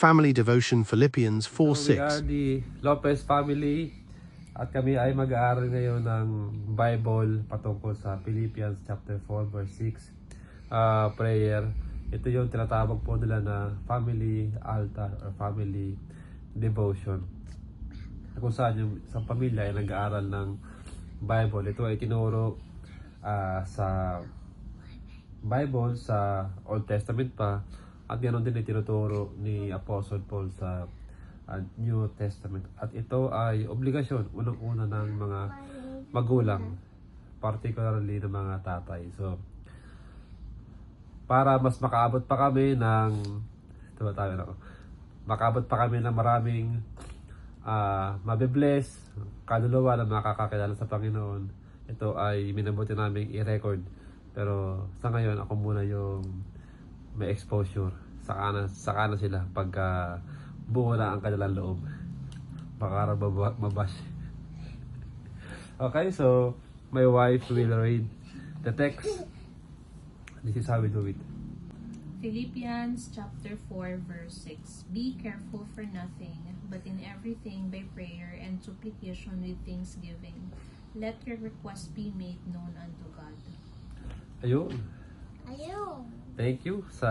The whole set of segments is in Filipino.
Family Devotion Philippians So we are 4:6. the Lopez family at kami ay mag-aaral ngayon ng Bible patungkol sa Philippians chapter 4 verse 6 prayer. Ito yung tinatawag po nila na family altar or family devotion. Kung saan yung isang pamilya ay nag-aaral ng Bible. Ito ay tinuro sa Bible sa Old Testament pa. At ganoon din ay tinuturo ni Apostle Paul sa New Testament. At ito ay obligasyon, unang-una ng mga magulang, particularly ng mga tatay. So, para mas makaabot pa kami ng maraming mabibless, kaluluwa na makakakilala sa Panginoon, ito ay minabuti namin i-record. Pero sa ngayon, ako muna yung may exposure. Saka na sila pagka buo na ang kanilang loob. Baka mabash. Okay, so my wife will read the text. This is how we do it. Philippians chapter 4 verse 6. Be careful for nothing, but in everything by prayer and supplication with thanksgiving, let your requests be made known unto God. Ayun. Thank you sa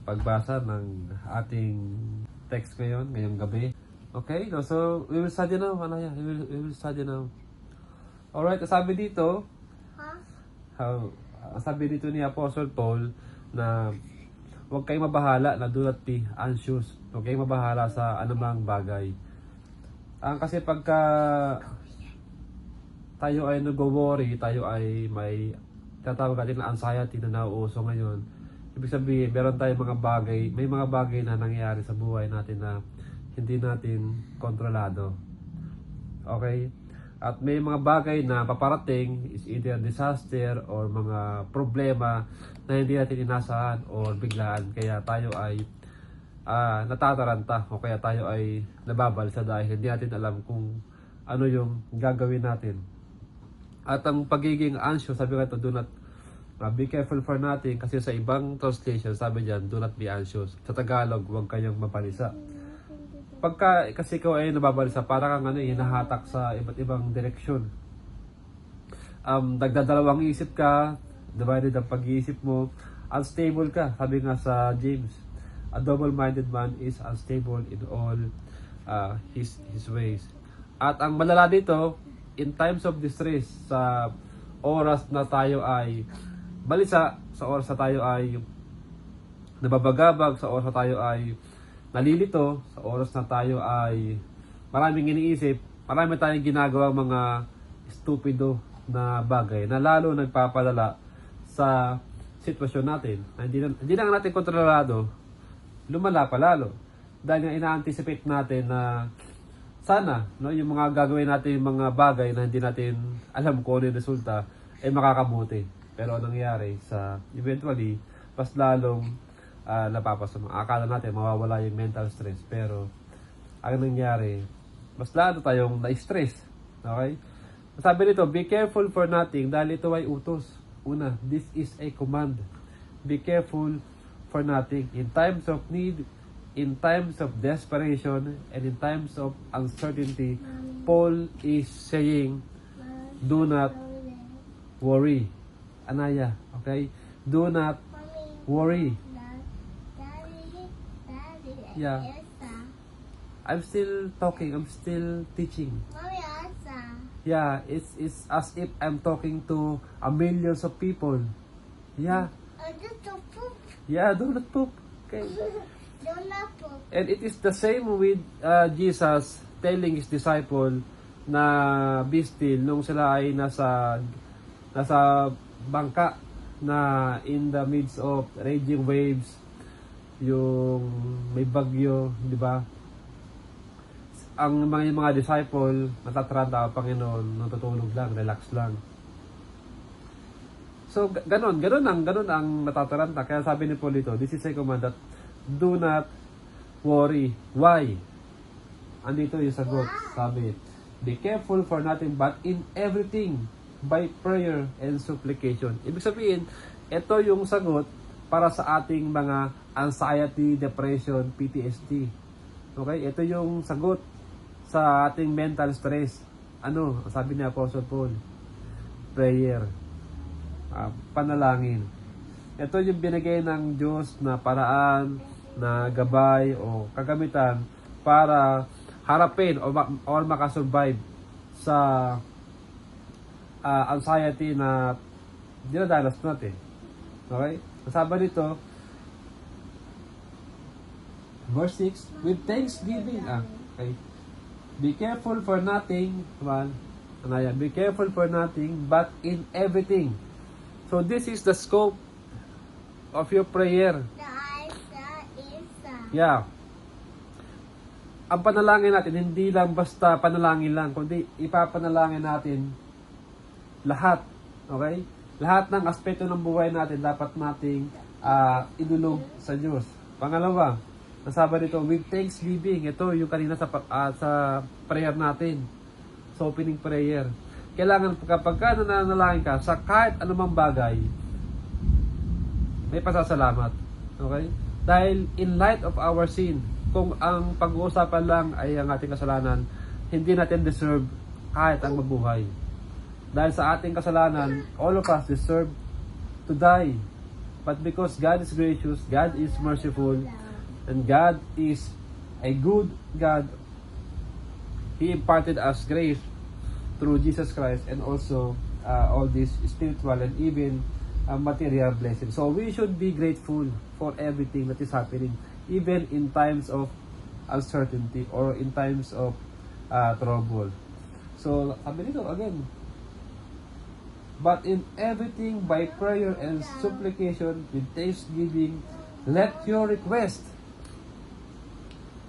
pagbasa ng ating text ngayong gabi. Okay, so we will study now, Anaya. We will study now. Alright, sabi dito, sabi dito ni Apostle Paul na huwag kayong mabahala na do not be anxious. Huwag kayong mabahala sa anumang bagay. Kasi pagka tayo ay nag-worry, tayo ay may tatawag natin na anxiety na nauuso ngayon. Ibig sabihin, may mga bagay na nangyayari sa buhay natin na hindi natin kontrolado. Okay? At may mga bagay na paparating, is either disaster or mga problema na hindi natin inasahan or biglaan. Kaya tayo ay natataranta o kaya tayo ay nababalsa dahil hindi natin alam kung ano yung gagawin natin. At ang pagiging anxious, sabi nga ito, do not be careful for nothing, kasi sa ibang translation sabi diyan, do not be anxious. Sa Tagalog, huwag kayong mabalisa. Pagka kasi ikaw ay nababalisa, para kang hinahatak sa iba't ibang direksyon. Nagdadalawang isip ka, divided ang pag-iisip mo, unstable ka. Sabi nga sa James, a double-minded man is unstable in all his ways. At ang malala dito, in times of distress, sa oras na tayo ay balisa, sa oras na tayo ay nababagabag, sa oras na tayo ay nalilito, sa oras na tayo ay maraming iniisip, marami tayong ginagawang mga stupido na bagay na lalo nagpapalala sa sitwasyon natin. Hindi lang natin kontrolado, lumala pa lalo. Dahil nga ina-anticipate natin na sana yung mga gagawin natin, yung mga bagay na hindi natin alam kung ano yung resulta, ay makakabuti. Pero anong nangyari eventually, mas lalong napapasama. Akala natin mawawala yung mental stress, pero ang nangyari, mas lalo tayong na-stress. Okay? Sabi nito, be careful for nothing, dahil ito ay utos. Una, this is a command. Be careful for nothing. In times of need, in times of desperation, and in times of uncertainty, Paul is saying, do not worry. Anaya, okay? Do not worry. Yeah. I'm still talking, I'm still teaching. Yeah, it's as if I'm talking to millions of people. Yeah. Yeah, do not poop. Okay. And it is the same with Jesus telling his disciple na be still nung sila ay nasa bangka na in the midst of raging waves, yung may bagyo, di ba? Ang mga disciple natataranta ang Panginoon, natutulog lang, relax lang. So ganon ang natataranta. Kaya sabi ni Paul dito, this is a command that do not worry. Why? Andito yung sagot. Sabi, be careful for nothing, but in everything by prayer and supplication. Ibig sabihin, ito yung sagot para sa ating mga anxiety, depression, PTSD. Okay? Ito yung sagot sa ating mental stress. Ano? Sabi ni Apostle Paul, prayer. Panalangin. Ito yung binigay ng Diyos na paraan, na gabay o kagamitan para harapin o makasurvive sa anxiety na dinadanas natin. Okay? Sabi nito, verse 6, with thanksgiving. Okay. Be careful for nothing. Be careful for nothing, but in everything. So this is the scope of your prayer. Yeah. Ang panalangin natin, hindi lang basta panalangin lang, kundi ipapanalangin natin lahat. Okay? Lahat ng aspeto ng buhay natin dapat nating idulog sa Diyos. Pangalawa, nasabi dito, with thanksgiving. Ito yung kanina sa prayer natin. Sa opening prayer. Kailangan kapag nananalangin ka sa kahit anumang bagay, may pasasalamat. Okay? Dahil in light of our sin, kung ang pag-uusapan lang ay ang ating kasalanan, hindi natin deserve kahit ang mabuhay. Dahil sa ating kasalanan, all of us deserve to die. But because God is gracious, God is merciful, and God is a good God, He imparted us grace through Jesus Christ and also all these spiritual and even material blessings. So we should be grateful for everything that is happening, even in times of uncertainty or in times of trouble. So sabi nito again, but in everything by prayer and supplication with thanksgiving, let your request.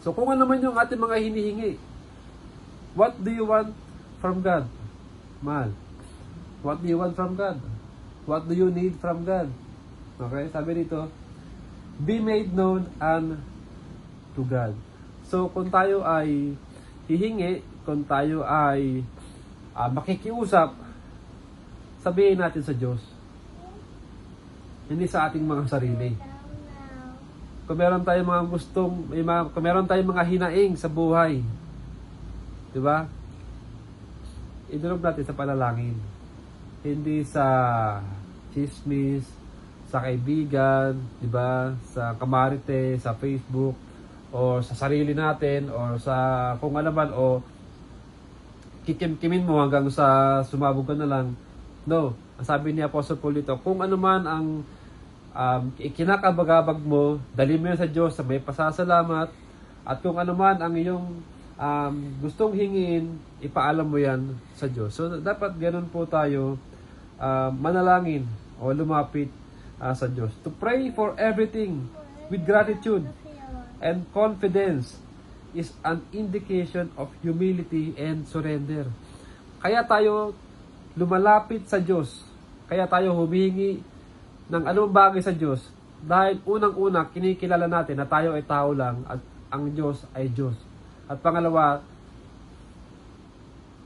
So kung ano man yung ating mga hinihingi, what do you want from God? Mahal, what do you want from God? What do you need from God? Okay, sabi dito, be made known to God. So kung tayo ay hihingi, kung tayo ay makikiusap, sabihin natin sa Diyos. Hindi sa ating mga sarili. Kung meron tayong mga kung meron tayong mga hinaing sa buhay, di ba? Idulog natin sa panalangin. Hindi sa chismis, sa kaibigan, di ba? Sa kamarite, sa Facebook, o sa sarili natin, o sa kung ano man, o kikimkimin mo hanggang sa sumabog ka na lang. No. Ang sabi ni Apostle Paul dito, kung ano man ang kinakabagabag mo, dali mo yun sa Diyos sa may pasasalamat, at kung ano man ang iyong gustong hingin, ipaalam mo yan sa Diyos. So, dapat ganun po tayo manalangin o lumapit sa Diyos. To pray for everything with gratitude and confidence is an indication of humility and surrender. Kaya tayo lumalapit sa Diyos. Kaya tayo humihingi ng anumang bagay sa Diyos. Dahil unang-una, kinikilala natin na tayo ay tao lang at ang Diyos ay Diyos. At pangalawa,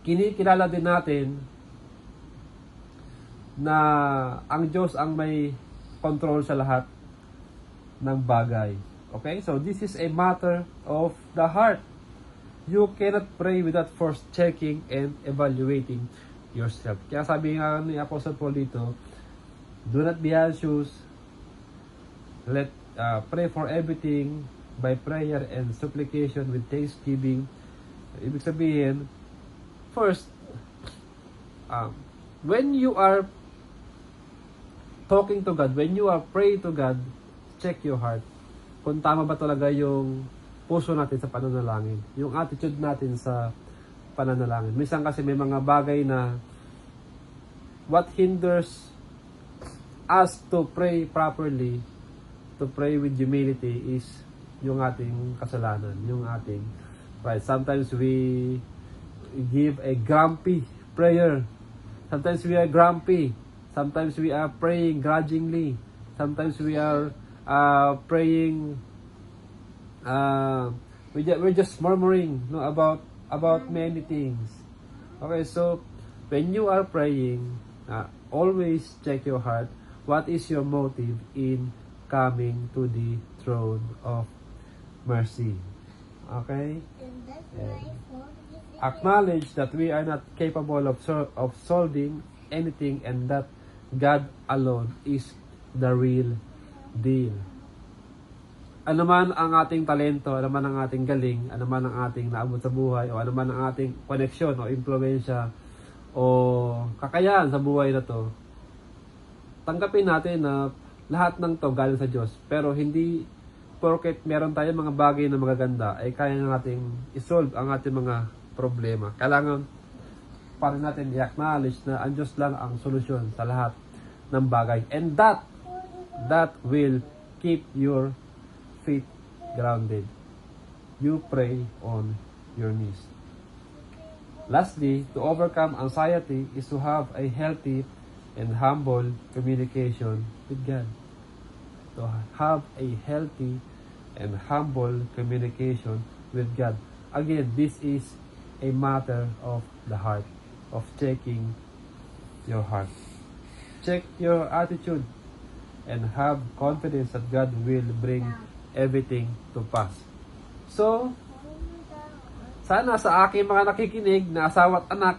kinikilala din natin na ang Diyos ang may control sa lahat ng bagay. Okay? So, this is a matter of the heart. You cannot pray without first checking and evaluating yourself. Kaya sabi nga ni Apostle Paul dito, do not be anxious. Pray for everything by prayer and supplication with thanksgiving. Ibig sabihin, first, when you are talking to God, when you are praying to God, check your heart. Kung tama ba talaga yung puso natin sa pananalangin, yung attitude natin sa pananalangin. Minsan kasi may mga bagay na what hinders us to pray properly, to pray with humility, is yung ating kasalanan, yung ating pride. Sometimes we give a grumpy prayer. Sometimes we are grumpy. Sometimes we are praying grudgingly. Sometimes we are praying. We're just murmuring, no, about many things. Okay, so when you are praying, always check your heart. What is your motive in coming to the throne of mercy. Okay? And acknowledge that we are not capable of solving anything and that God alone is the real deal. Ano man ang ating talento, ano man ang ating galing, ano man ang ating naabot sa buhay, o ano man ang ating koneksyon o impluwensya o kakayahan sa buhay na to, tanggapin natin na lahat ng to galing sa Diyos. Pero hindi porket meron tayo mga bagay na magaganda ay kaya nating isolve ang ating mga problema. Kailangan pa rin natin i-acknowledge na ang Diyos lang ang solusyon sa lahat ng bagay. And that will keep your feet grounded. You pray on your knees. Lastly, to overcome anxiety is to have a healthy and humble communication with God. To have a healthy and humble communication with God. Again, this is a matter of the heart, of checking your heart. Check your attitude and have confidence that God will bring everything to pass. So, sana sa aking mga nakikinig na asawa at anak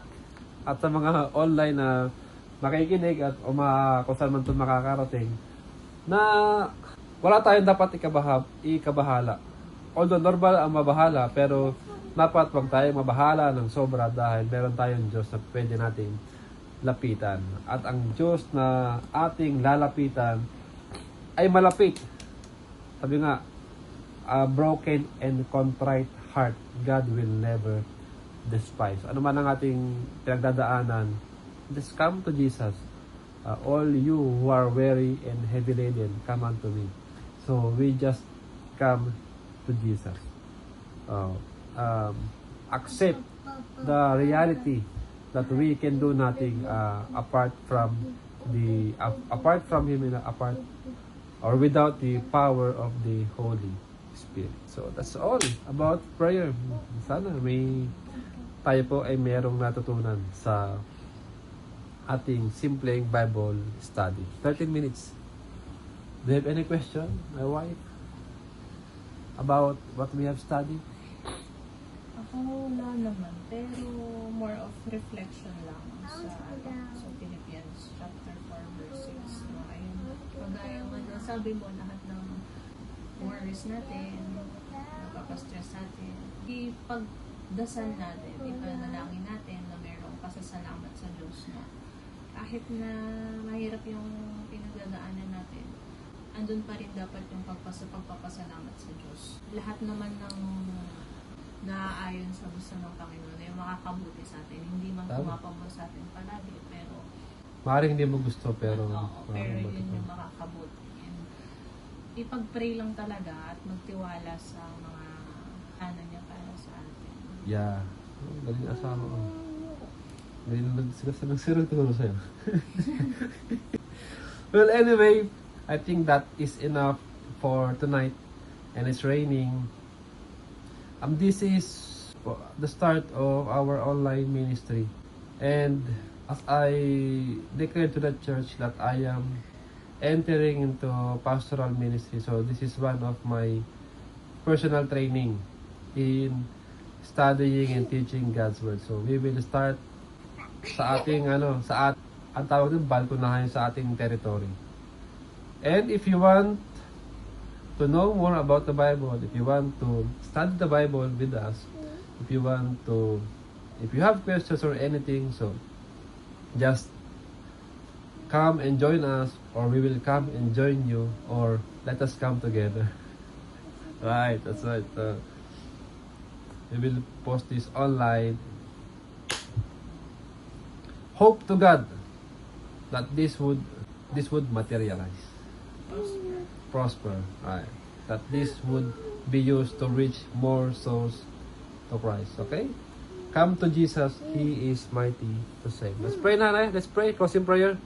at sa mga online na nakikinig at kung saan man ito makakarating, na wala tayong dapat ikabahala. Although normal ang mabahala, pero dapat wag tayong mabahala ng sobra dahil meron tayong Diyos na pwede nating lapitan. At ang Diyos na ating lalapitan ay malapit. Sabi nga, a broken and contrite heart, God will never despise. Ano man ang ating pinagdadaanan, just come to Jesus. All you who are weary and heavy laden, come unto me. So we just come to Jesus. Accept the reality that we can do nothing apart from Him, or without the power of the Holy Spirit. So that's all about prayer. Sana tayo po ay merong natutunan sa ating simpleng Bible study. 13 minutes. Do you have any question, my wife, about what we have studied? Ako wala naman, pero more of reflection lang sa Philippians chapter 4 verse 6. No, ayun, kagaya nga sabi mo, lahat ng worries natin, napapastress natin, ipagdasal natin, ipanalangin natin na mayroong pasasalamat sa Diyos na kahit na mahirap yung pinagdadaanan natin, andun pa rin dapat yung pagpapasalamat sa Diyos. Lahat naman ng naaayon sa gusto ng Panginoon ay makakabuti sa atin. Hindi man pumapabor sa atin palagi, pero maaaring hindi mo gusto, pero pero yun yung makakabuti. And ipag-pray lang talaga at magtiwala sa mga kanan niya para sa atin. Yeah. Galing asawa ko. Galing sila sa nagsirang tulong sa'yo. Well, anyway, I think that is enough for tonight. And it's raining. This is the start of our online ministry. And as I declared to the church that I am entering into pastoral ministry, so this is one of my personal training in studying and teaching God's Word. So we will start sa ating ang tawag ng balkonahan sa ating territory. And if you want to know more about the Bible, if you want to study the Bible with us, if you have questions or anything, so just come and join us, or we will come and join you, or let us come together. Right, that's right. We will post this online. Hope to God that this would materialize. Prosper, right? That this would be used to reach more souls to Christ. Okay? Come to Jesus. He is mighty to save. Let's pray now. Let's pray. Closing prayer.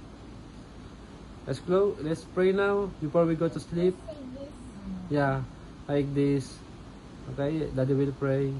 Let's pray now before we go to sleep. Yeah, like this. Okay, Daddy will pray.